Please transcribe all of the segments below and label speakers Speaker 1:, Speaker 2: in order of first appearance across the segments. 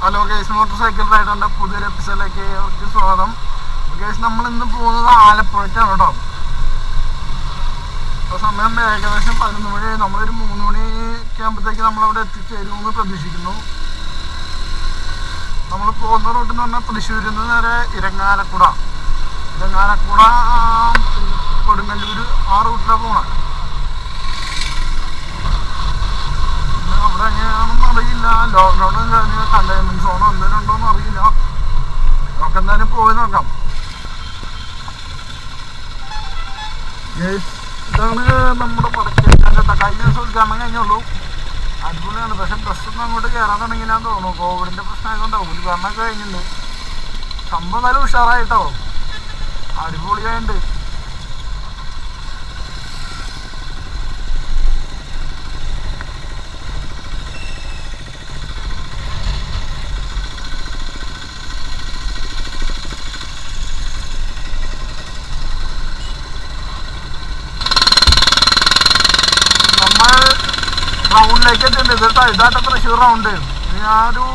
Speaker 1: Hello guys, motor cycle റൈഡറിൻ്റെ പുതിയൊരു എപ്പിസോഡിലേക്ക് അവർക്ക് സ്വാഗതം. ഗൈസ്, നമ്മളിന്ന് പോകുന്നത് ആലപ്പുഴയ്ക്കാണ് കേട്ടോ. ഇപ്പോൾ സമയം ഏകദേശം 11 മണി. നമ്മളൊരു 3 മണിയൊക്കെ ആകുമ്പോഴത്തേക്ക് നമ്മളവിടെ എത്തിച്ചേരുമെന്ന് പ്രതീക്ഷിക്കുന്നു. നമ്മൾ പോകുന്ന റൂട്ട് എന്ന് പറഞ്ഞാൽ തൃശ്ശൂരിൽ നിന്ന് നേരെ ഇരങ്ങാലക്കുട, കൊടുങ്ങല്ലൂർ, ആ റൂട്ടിലാണ് പോകണം. അവിടെ എങ്ങനെയാണെന്ന് അറിയില്ല. ലോക്ക്ഡൗണും കഴിഞ്ഞ് കണ്ടെയ്ൻമെന്റ് സോണോ എന്തെങ്കിലും ഉണ്ടോയെന്ന് അറിയില്ല. നമുക്ക് എന്തായാലും പോയി നോക്കാം. ഇതാണ് നമ്മുടെ പടക്കേൻ്റെ കഴിഞ്ഞ ദിവസം ഉദ്ഘാടനം കഴിഞ്ഞുള്ളൂ. അടിപൊളിയാണ്. പക്ഷെ ബസ്സൊന്നും അങ്ങോട്ട് കയറാൻ തുടങ്ങിയില്ലാന്ന് തോന്നുന്നു. കോവിഡിൻ്റെ പ്രശ്നമായതുകൊണ്ടാവും. ഉദ്ഘാടനമൊക്കെ കഴിഞ്ഞിട്ടുണ്ട്. സംഭവം നല്ല ഉഷാറായിട്ടോ, അടിപൊളിയായിട്ടുണ്ട്. റൗണ്ടിലേക്ക് എത്തിയിട്ടുണ്ട്. ഇതായിട്ട് തൃശ്ശൂർ റൗണ്ട്. ഞാനൊരു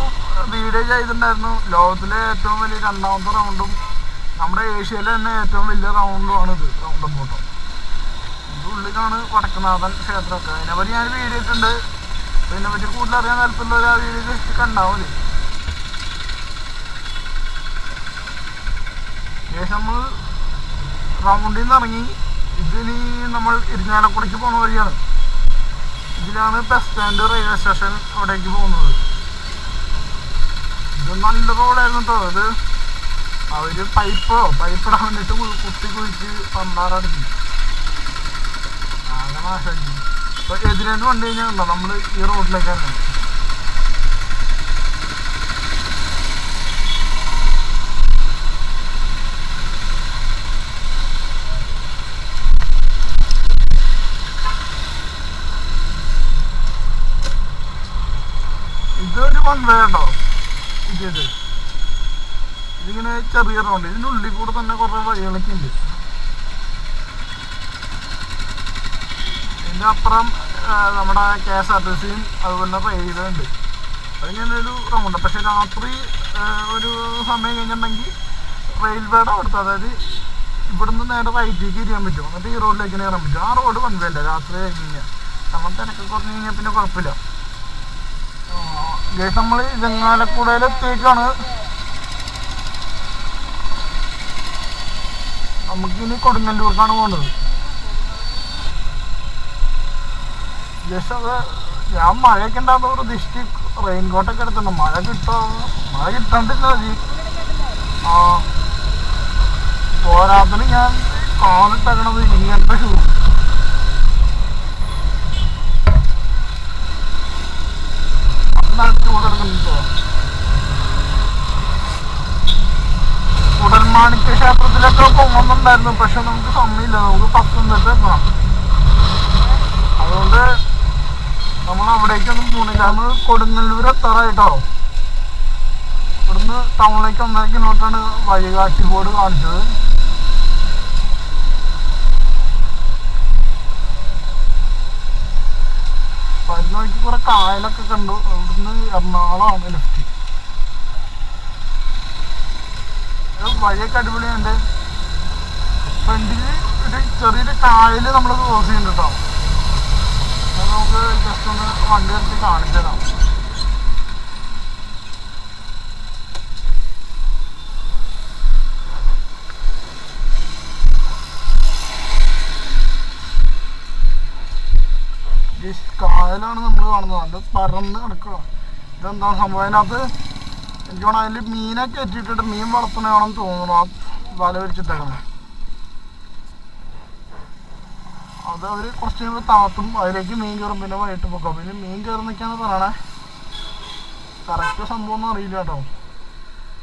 Speaker 1: വീഡിയോ ചെയ്തിട്ടുണ്ടായിരുന്നു. ലോകത്തിലെ ഏറ്റവും വലിയ 2ാമത്തെ റൗണ്ടും നമ്മുടെ ഏഷ്യയിലെ തന്നെ ഏറ്റവും വലിയ റൗണ്ടുമാണ് ഇത്. റൗണ്ട് ബോട്ടം ഇതിൻ്റെ ഉള്ളിലാണ് വടക്കുന്നാഥൻ ക്ഷേത്രമൊക്കെ. അതിനെപ്പറ്റി ഞാൻ വീഡിയോ ഇട്ടുണ്ട്. ഇതിനെപ്പറ്റി കൂടുതൽ അറിയാൻ താല്പര്യമുള്ളവർ ആ വീഡിയോ ജസ്റ്റ് കണ്ടാൽ മതി. ശേഷം നമ്മൾ റൗണ്ടിൽ നിന്ന് ഇറങ്ങി ഇതിനി നമ്മൾ ഇരിങ്ങാലക്കുടയ്ക്ക് പോകുന്ന വഴിയാണ്. ഇതിലാണ് ബസ് സ്റ്റാൻഡ്, റെയിൽവേ സ്റ്റേഷൻ അവിടേക്ക് പോകുന്നത്. ഇത് നല്ല റോഡായിരുന്നു കേട്ടോ. ഇത് അവർ പൈപ്പിടാൻ വേണ്ടിയിട്ട് കുഴിച്ച് പണ്ടാറടിക്കും. ആകെ നാശമാക്കി. ഇപ്പോൾ എതിരേന്ന് വണ്ടി കഴിഞ്ഞാൽ ഉണ്ടോ നമ്മൾ ഈ റോഡിലേക്കാണ്. ഇതൊരു വൺവേ കേട്ടോ. ഇതിങ്ങനെ ചെറിയ റൗണ്ട്. ഇതിൻ്റെ ഉള്ളിൽ കൂടെ തന്നെ കുറേ വഴികളൊക്കെ ഉണ്ട്. ഇതിൻ്റെ അപ്പുറം നമ്മുടെ KSRTCയും അതുപോലെ റെയിൽവേ ഉണ്ട്. അതിങ്ങനെ ഒരു റൗണ്ട്. പക്ഷെ രാത്രി ഒരു സമയം കഴിഞ്ഞിട്ടുണ്ടെങ്കിൽ റെയിൽവേയുടെ അവിടുത്തെ, അതായത് ഇവിടുന്ന് നേരെ റൈറ്റിലേക്ക് ഇരിക്കാൻ പറ്റും. എന്നിട്ട് ഈ റോഡിലേക്ക് കയറാൻ പറ്റും. ആ റോഡ് വൺവേ അല്ല രാത്രി കഴിഞ്ഞ് കഴിഞ്ഞാൽ. നമ്മൾ തിരക്ക് കുറഞ്ഞ് കഴിഞ്ഞാൽ പിന്നെ കുഴപ്പമില്ല. ഗൈസ്, നമ്മൾ ഇരങ്ങാലക്കുടയിലെത്തിയേക്കാണ്. നമുക്കിനി കൊടുങ്ങല്ലൂർക്കാണ് പോകുന്നത്. ജസ്റ്റ് അത് ഞാൻ മഴയൊക്കെ ഉണ്ടാകുന്ന പ്രതീക്ഷിച്ച് റെയിൻകോട്ടൊക്കെ എടുത്തിട്ടുണ്ട്. മഴ കിട്ടണ്ടില്ല. പോരാത്തിന് ഞാൻ കാലിട്ടേക്കണത് ഇങ്ങനത്തെ ഷൂ. കുടൽമാണിക്യ ക്ഷേത്രത്തിലൊക്കെ പോകുന്നുണ്ടായിരുന്നു. പക്ഷെ നമുക്ക് സമയമില്ല. നമുക്ക് 10 മിനിറ്റ് എത്തണം. അതുകൊണ്ട് നമ്മൾ അവിടേക്കൊന്നും പോണില്ല. നമ്മൾ കൊടുങ്ങല്ലൂർ എത്താറായിട്ടോ. ഇവിടുന്ന് ടൗണിലേക്ക് 1.5 കിലോമീറ്ററാണ് വഴികാട്ടി ബോർഡ് കാണിച്ചത്. പരിനോക്കി കുറെ കായലൊക്കെ കണ്ടു. ഇവിടുന്ന് എറണാകുളമാണ് ലെഫ്റ്റ്. വഴിയൊക്കെ അടിപൊളിയുണ്ട്. ഫ്രണ്ടിൽ ഒരു ചെറിയൊരു കായൽ നമ്മൾ ക്രോസ് ചെയ്യുന്നുണ്ട് കേട്ടോ. അത് നമുക്ക് ജസ്റ്റ് ഒന്ന് വണ്ടി എടുത്ത് കാണിച്ചു തരാം. ഈ കായലാണ് നമ്മൾ കാണുന്നത്. അത് പരന്ന് കിടക്കുക. ഇതെന്താ സംഭവം? അതിനകത്ത് എനിക്ക് വേണം അതിൽ മീനൊക്കെ എറ്റിയിട്ടിട്ട് മീൻ വളർത്തണയാണെന്ന് തോന്നുന്നു. ആ വല വിരിച്ചിട്ടേക്കണേ അത് അവർ കുറച്ച് കഴിയുമ്പോൾ താത്തും. അതിലേക്ക് മീൻ കയറും. പിന്നെ വൈകിട്ട് പൊക്കാം. പിന്നെ മീൻ കയറുന്നൊക്കെയാണ് പറയണേ. കറക്റ്റ് സംഭവം ഒന്നും അറിയില്ല കേട്ടോ.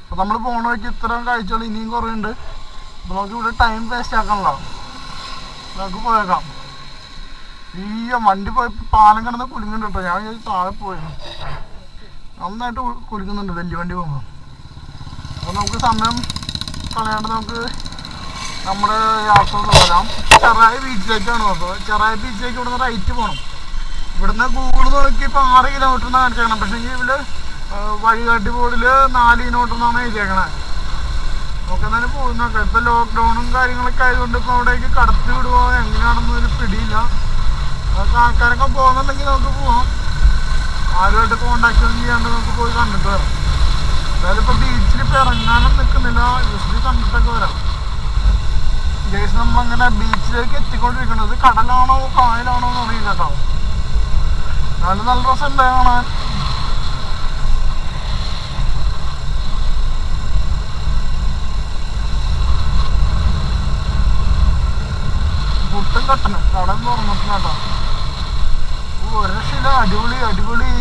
Speaker 1: അപ്പോൾ നമ്മൾ പോകണ വഴിക്ക് ഇത്രയും കാഴ്ചകൾ ഇനിയും കുറേ ഉണ്ട്. അപ്പോൾ നമുക്ക് ഇവിടെ ടൈം വേസ്റ്റ് ആക്കണല്ലോ. നമുക്ക് പോയേക്കാം. ഈ വണ്ടി പോയി പാലം കിടന്ന് കുലുങ്ങുന്നുണ്ട് കേട്ടോ. ഞാൻ താഴെ പോയിരുന്നു. നന്നായിട്ട് കുലുക്കുന്നുണ്ട് വലിയ വണ്ടി പോകുമ്പോൾ. അപ്പോൾ നമുക്ക് സമയം കളയാണ്ട് നമുക്ക് നമ്മുടെ യാത്ര തുടരാം. ചെറായി ബീച്ചിലേക്കാണ്. അപ്പോൾ ചെറായി ബീച്ചിലേക്ക് ഇവിടുന്ന് റൈറ്റ് പോകണം. ഇവിടുന്ന് ഗൂഗിൾ നോക്കിയപ്പോൾ 6 കിലോമീറ്റർ കാണിച്ചേക്കണം. പക്ഷേ ഇതിൽ വഴികാട്ടി ബോർഡിൽ 4 നോട്ടെന്നാണ് എഴുതിയേക്കണേ. നമുക്ക് എന്നാലും പോയി നോക്കാം. ഇപ്പം ലോക്ക്ഡൗണും കാര്യങ്ങളൊക്കെ ആയതുകൊണ്ട് ഇപ്പോൾ അവിടേക്ക് കടത്തി വിടുമോ എങ്ങനെയാണെന്നൊരു പിടിയില്ല. അതൊക്കെ ആൾക്കാരൊക്കെ പോകുന്നുണ്ടെങ്കിൽ നമുക്ക് പോവാം. ആരുമായിട്ട് കോണ്ടാക്ട് ഒന്നും ചെയ്യാണ്ട് നമുക്ക് പോയി കണ്ടിട്ട് വരാം. എന്തായാലും ഇപ്പോൾ ബീച്ചിൽ ഇപ്പോൾ ഇറങ്ങാനും നിൽക്കുന്നില്ല, ജസ്റ്റ് കണ്ടിട്ടൊക്കെ വരാം. ഗൈസ് നമ്മളങ്ങനെ ബീച്ചിലേക്ക് എത്തിക്കൊണ്ടിരിക്കുന്നത് കടലാണോ കായലാണോ എന്ന് അറിയില്ല കേട്ടോ. എന്നാലും നല്ല രസമുണ്ട് കാണാൻ. പുട്ടും കട്ടനും കടൽ തുറന്നിട്ടില്ല കേട്ടോ. ഒരു രക്ഷയില്ല, അടിപൊളി അടിപൊളി.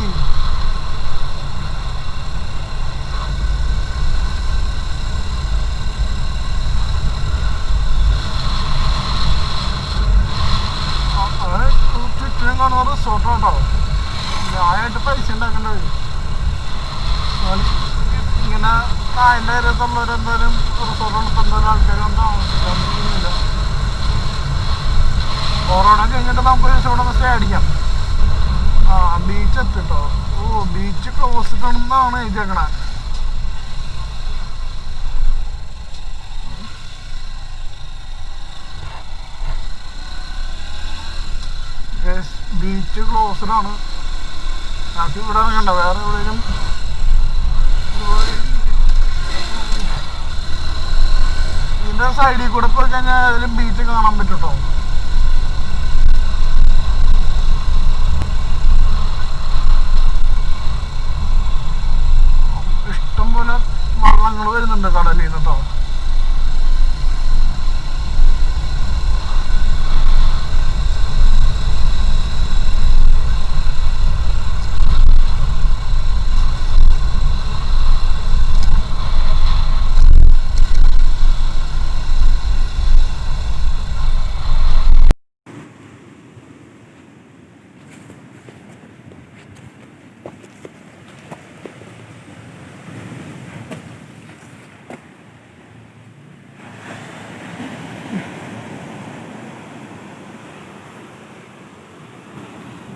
Speaker 1: ചുറ്റിനും കാണുന്ന റിസോർട്ടാട്ടോ. ഞാനായിട്ട് പൈസ ഉണ്ടാക്കേണ്ട വരും. ഇങ്ങനെ കായലിൻ്റെ ഏരിയത്തുള്ളവരെന്തായാലും റിസോർട്ട് എടുത്തെന്തായാലും ആൾക്കാരൊന്നും താമസിക്കാനില്ല. കൊറോണ കഴിഞ്ഞിട്ട് നമുക്ക് ഒരു ദിവസം ഇവിടെ ഒന്ന് സ്റ്റേ അടിക്കാം. ആ ബീച്ച് എത്തിട്ടോ. ഓ ബീച്ച് ക്ലോസ് ഇട്ടാണെന്നാണ് എഴുതിയേക്കണേ. ബീച്ച് ക്ലോസ്ഡാണ്. ഞങ്ങൾക്ക് ഇവിടെ ഇറങ്ങണ്ട, വേറെ എവിടെയും ഇതിൻ്റെ സൈഡിൽ കൂടെ പോയി കഴിഞ്ഞാൽ ഏതെങ്കിലും ബീച്ച് കാണാൻ പറ്റും കേട്ടോ. ഇഷ്ടംപോലെ വള്ളങ്ങൾ വരുന്നുണ്ട് കടലിൽ നിന്ന് കേട്ടോ.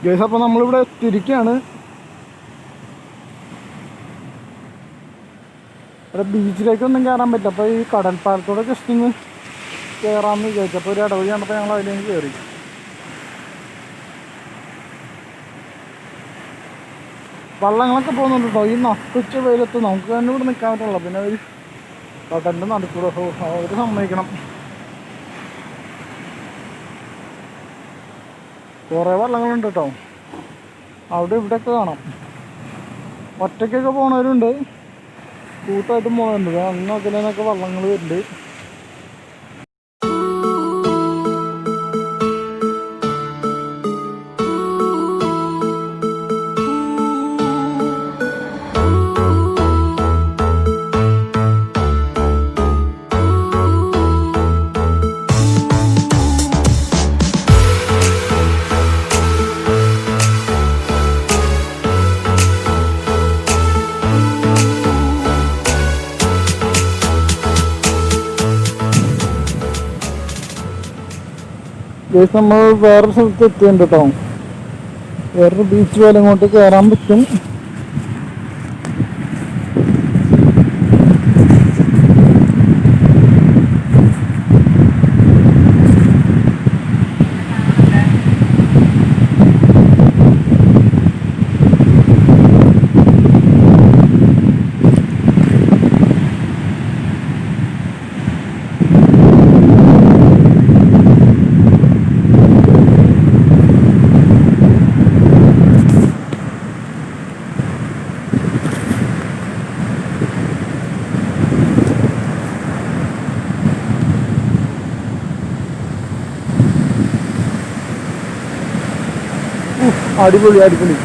Speaker 1: ഗൈസ് അപ്പോൾ നമ്മളിവിടെ തിരിക്കുകയാണ്. ഇവിടെ ബീച്ചിലേക്കൊന്നും കയറാൻ പറ്റില്ല. അപ്പോൾ ഈ കടൽപ്പാലത്തോടെ ജസ്റ്റ് ഒന്ന് കയറാമെന്ന് വിചാരിച്ചു. അപ്പോൾ ഒരു ഇടവഴി കണ്ടപ്പോൾ ഞങ്ങൾ അതിലേക്ക് കയറി. വള്ളങ്ങളൊക്കെ പോകുന്നുണ്ട് കേട്ടോ. ഈ നട്ടുച്ച വെയിലത്ത് നമുക്ക് തന്നെ ഇവിടെ നിൽക്കാൻ പറ്റുള്ളൂ. പിന്നെ ഒരു കടലിൻ്റെ നടുക്കൂടെ അവർ സമ്മതിക്കണം. കുറേ വള്ളങ്ങളുണ്ട് കേട്ടോ. അവിടെ ഇവിടെയൊക്കെ കാണാം. ഒറ്റയ്ക്കൊക്കെ പോണവരുണ്ട്, കൂട്ടമായിട്ടും പോകുന്നുണ്ട്. അന്നൊക്കെ വള്ളങ്ങൾ വരുന്നുണ്ട്. നമ്മൾ വേറൊരു സ്ഥലത്ത് എത്തിയിട്ടുണ്ട് കേട്ടോ. വേറൊരു ബീച്ച് പോലെ ഇങ്ങോട്ട് കയറാൻ പറ്റും. അടിപൊളി അടിപൊളി.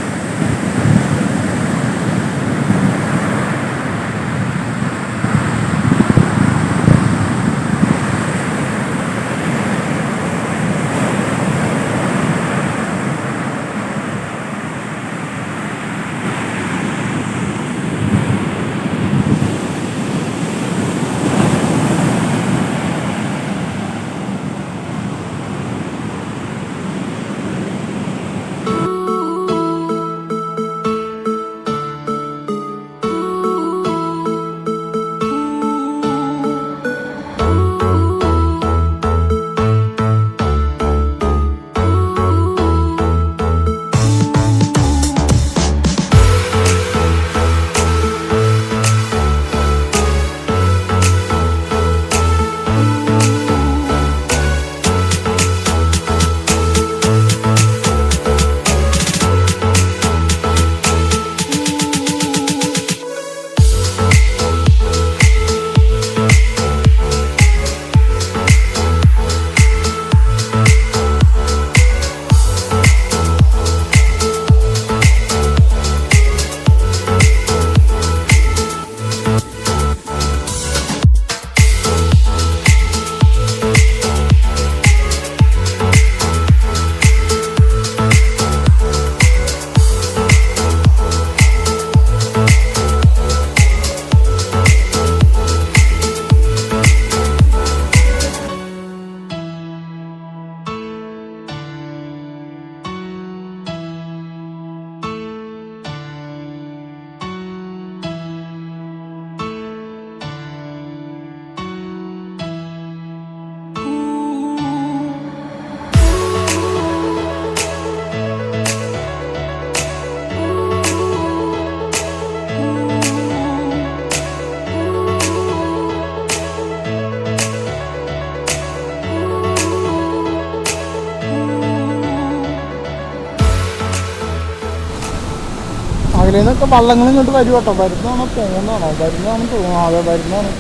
Speaker 1: കടലിൽ നിന്നൊക്കെ വള്ളങ്ങൾ ഇങ്ങോട്ട് വരും കേട്ടോ. വരുന്നതാണോ പോകുന്നതാണോ? വരുന്നതാണ് തോന്നുന്നു. അതെ, വരുന്നതാണ്.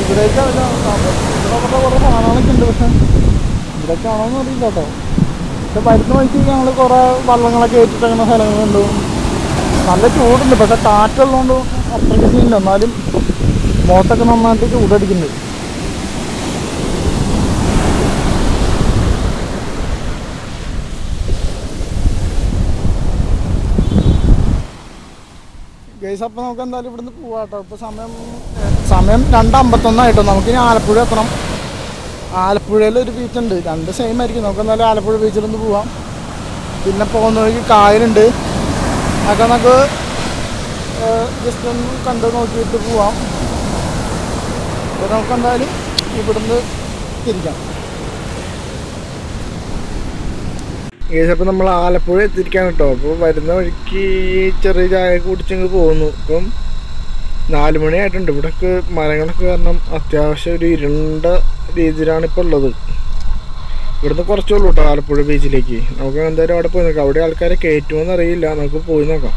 Speaker 1: ഇവിടേക്ക് ഇവിടെ അവരുടെ കുറേ സാധനങ്ങളൊക്കെ ഉണ്ട്. പക്ഷെ ഇവിടേക്ക് ആണോന്ന് അറിയില്ല കേട്ടോ. പക്ഷെ വരുന്ന വഴിക്ക് ഞങ്ങൾ കുറേ വള്ളങ്ങളൊക്കെ ഏറ്റിട്ടങ്ങനെ സ്ഥലങ്ങളുണ്ട്. നല്ല ചൂടുണ്ട്. പക്ഷെ കാറ്റുള്ളതുകൊണ്ട് അത്രയ്ക്ക് സീനില്ല. എന്നാലും ബോട്ടൊക്കെ നന്നായിട്ട് ചൂടടിക്കുന്നുണ്ട്. ഗൈസ്, അപ്പോൾ നമുക്ക് എന്തായാലും ഇവിടുന്ന് പോവാം കേട്ടോ. ഇപ്പോൾ സമയം 2:51 നമുക്കിനി ആലപ്പുഴ എത്തണം. ആലപ്പുഴയിൽ ഒരു ബീച്ചുണ്ട്. രണ്ട് സെയിം ആയിരിക്കും. നമുക്ക് എന്തായാലും ആലപ്പുഴ ബീച്ചിലൊന്ന് പോവാം. പിന്നെ പോകുന്ന വഴിക്ക് കായലുണ്ട്. അതൊക്കെ നമുക്ക് ജസ്റ്റ് ഒന്ന് കണ്ട് നോക്കിയിട്ട് പോവാം. അപ്പോൾ നമുക്ക് എന്തായാലും ഇവിടുന്ന് തിരിക്കാം. അപ്പോൾ നമ്മൾ ആലപ്പുഴ എത്തിയിരിക്കാൻ കേട്ടോ. അപ്പോൾ വരുന്ന വഴിക്ക് ചെറിയ ചായ കുടിച്ചങ്ങ് പോകുന്നു. ഇപ്പം 4 മണിയായിട്ടുണ്ട്. ഇവിടെയൊക്കെ മരങ്ങളൊക്കെ കാരണം അത്യാവശ്യം ഒരു ഇരുണ്ട രീതിയിലാണ് ഇപ്പോൾ ഉള്ളത്. ഇവിടുന്ന് കുറച്ചേ ഉള്ളൂ കേട്ടോ ആലപ്പുഴ ബീച്ചിലേക്ക്. നമുക്ക് എന്തായാലും അവിടെ പോയി നോക്കാം. അവിടെ ആൾക്കാരെ കയറ്റുമോയെന്ന് അറിയില്ല. നമുക്ക് പോയി നോക്കാം.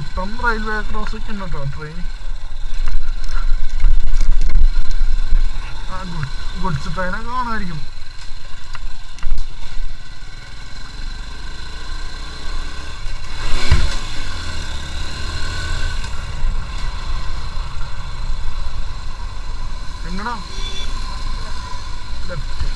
Speaker 1: ഇപ്പം റെയിൽവേ ക്രോസിംഗ് ഉണ്ട് കേട്ടോ. ട്രെയിൻ ഗുഡ്സ് ട്രെയിനൊക്കെ കാണുമായിരിക്കും. എങ്ങടാ? ലെഫ്റ്റ്.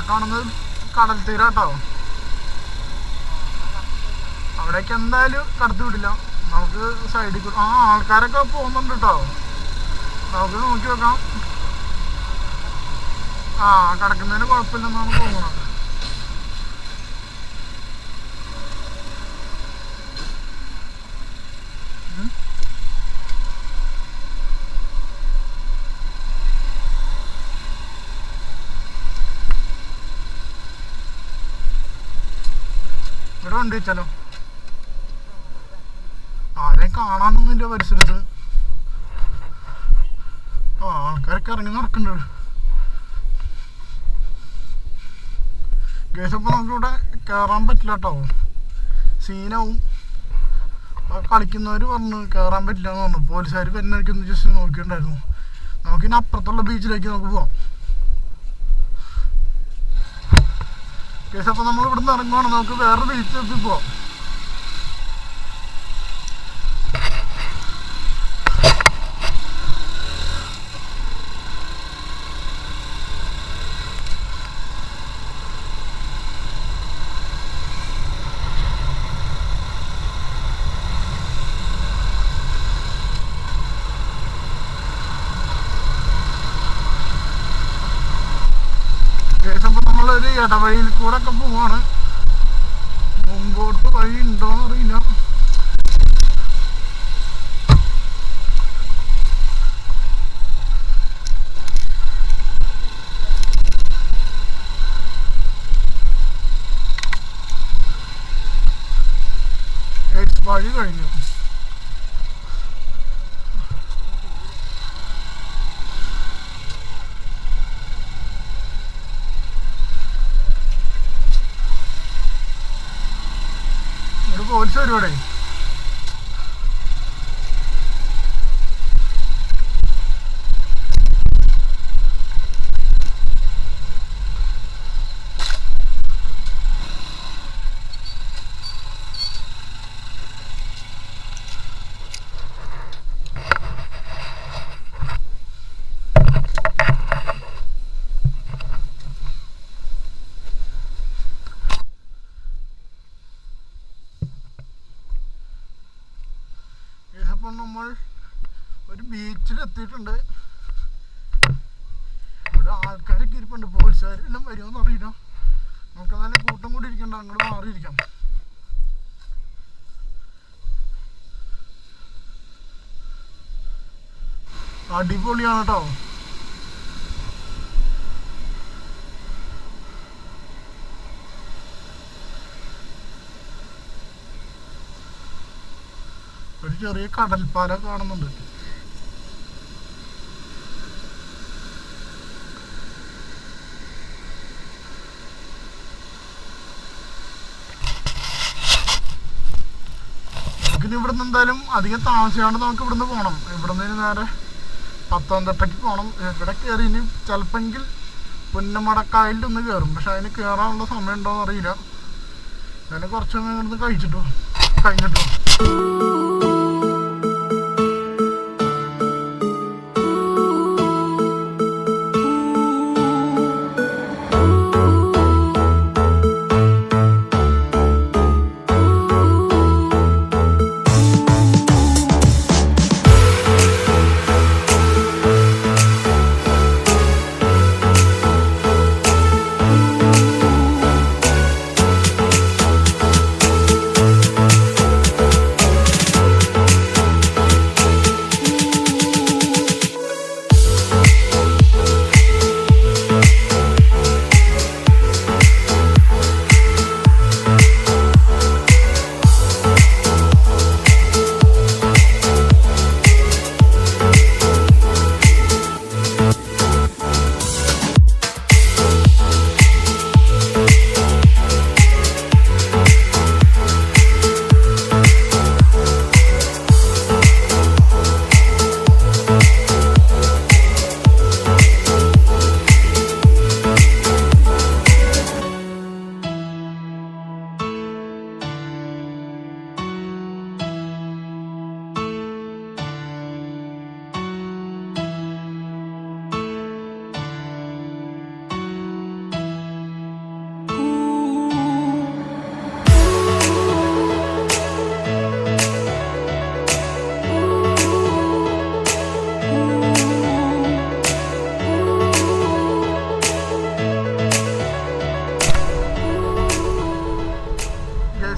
Speaker 1: കാണുന്നത് കടൽ തീരാട്ടോ. അവിടേക്ക് എന്തായാലും കടത്തി വിടില്ല. നമുക്ക് സൈഡിൽ കൂടെ ആൾക്കാരൊക്കെ പോകുന്നുണ്ട് കേട്ടോ. നമുക്ക് നോക്കി വെക്കാം. കിടക്കുന്നതിന് കുഴപ്പമില്ലെന്നാണ് തോന്നുന്നത്. ഇവിടെ ഉണ്ട് വെച്ചാലോ. ആരെയും കാണാനൊന്നുമില്ല പരിസരത്ത്. ആൾക്കാരൊക്കെ ഇറങ്ങി നടക്കുന്നുണ്ട്. ഗേസപ്പോൾ നമുക്കിവിടെ കയറാൻ പറ്റില്ല കേട്ടോ. സീനാവും. കളിക്കുന്നവർ പറഞ്ഞു കയറാൻ പറ്റില്ല എന്ന് പറഞ്ഞു. പോലീസുകാർ വരുന്നവർക്കൊന്ന് ജസ്റ്റ് നോക്കിയിട്ടുണ്ടായിരുന്നു. നമുക്കിനി അപ്പുറത്തുള്ള ബീച്ചിലേക്ക് നമുക്ക് പോവാം. കേസപ്പോൾ നമ്മൾ ഇവിടുന്ന് ഇറങ്ങുവാണ്. നമുക്ക് വേറെ ബീച്ചിൽ പോവാം. നമ്മളൊരു ഇടവഴിയിൽ കൂടെ ഒക്കെ പോവാണ്. മുമ്പോട്ട് വഴി ഉണ്ടോന്ന് അറിയില്ല. വഴി കഴിഞ്ഞു. പോലീസ് പരിപാടി. അപ്പോൾ നമ്മൾ ഒരു ബീച്ചിലെത്തിയിട്ടുണ്ട്. ഇവിടെ ആൾക്കാരൊക്കെ ഇരിപ്പുണ്ട്. പോലീസുകാരെല്ലാം വരുമോയെന്ന് അറിയില്ല. നമുക്ക് നല്ല കൂട്ടം കൂടി ഇരിക്കണ്ട. അങ്ങോട്ട് മാറിയിരിക്കാം. അടിപൊളിയാണ് കേട്ടോ. ഒരു ചെറിയ കടൽപ്പാല കാണുന്നുണ്ട്. നമുക്കിനി ഇവിടുന്ന് എന്തായാലും അധികം താമസിക്കാണ്ട് നമുക്ക് ഇവിടുന്ന് പോകണം. ഇവിടുന്ന് നേരെ പത്തനംതിട്ടയ്ക്ക് പോകണം. ഇവിടെ കയറി ഇനി ചിലപ്പോൾ പുന്നമടക്കായലിലൊന്ന് കയറും. പക്ഷെ അതിന് കയറാനുള്ള സമയം ഉണ്ടോയെന്ന് അറിയില്ല. അതിന് കുറച്ചൊന്നും ഇവിടുന്ന് കഴിഞ്ഞിട്ടു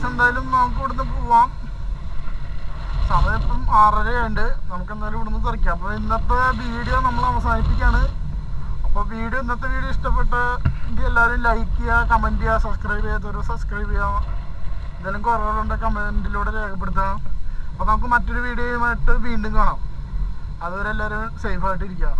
Speaker 1: എന്തായാലും നമുക്ക് ഇവിടുന്ന് പോവാം. സമയം ഇപ്പം 6:30 നമുക്ക് എന്തായാലും ഇവിടുന്ന് തെറിക്കാം. അപ്പോൾ ഇന്നത്തെ വീഡിയോ നമ്മൾ അവസാനിപ്പിക്കുകയാണ്. അപ്പോൾ ഇന്നത്തെ വീഡിയോ ഇഷ്ടപ്പെട്ടെങ്കിൽ എല്ലാവരും ലൈക്ക് ചെയ്യുക, കമൻറ്റ് ചെയ്യുക, സബ്സ്ക്രൈബ് ചെയ്യാത്തവർ സബ്സ്ക്രൈബ് ചെയ്യുക. എന്തെങ്കിലും കുറവുകളുണ്ടെങ്കിൽ കമൻറ്റിലൂടെ രേഖപ്പെടുത്തണം. അപ്പോൾ നമുക്ക് മറ്റൊരു വീഡിയോയുമായിട്ട് വീണ്ടും കാണാം. അതുവരെ എല്ലാവരും സേഫായിട്ടിരിക്കുക.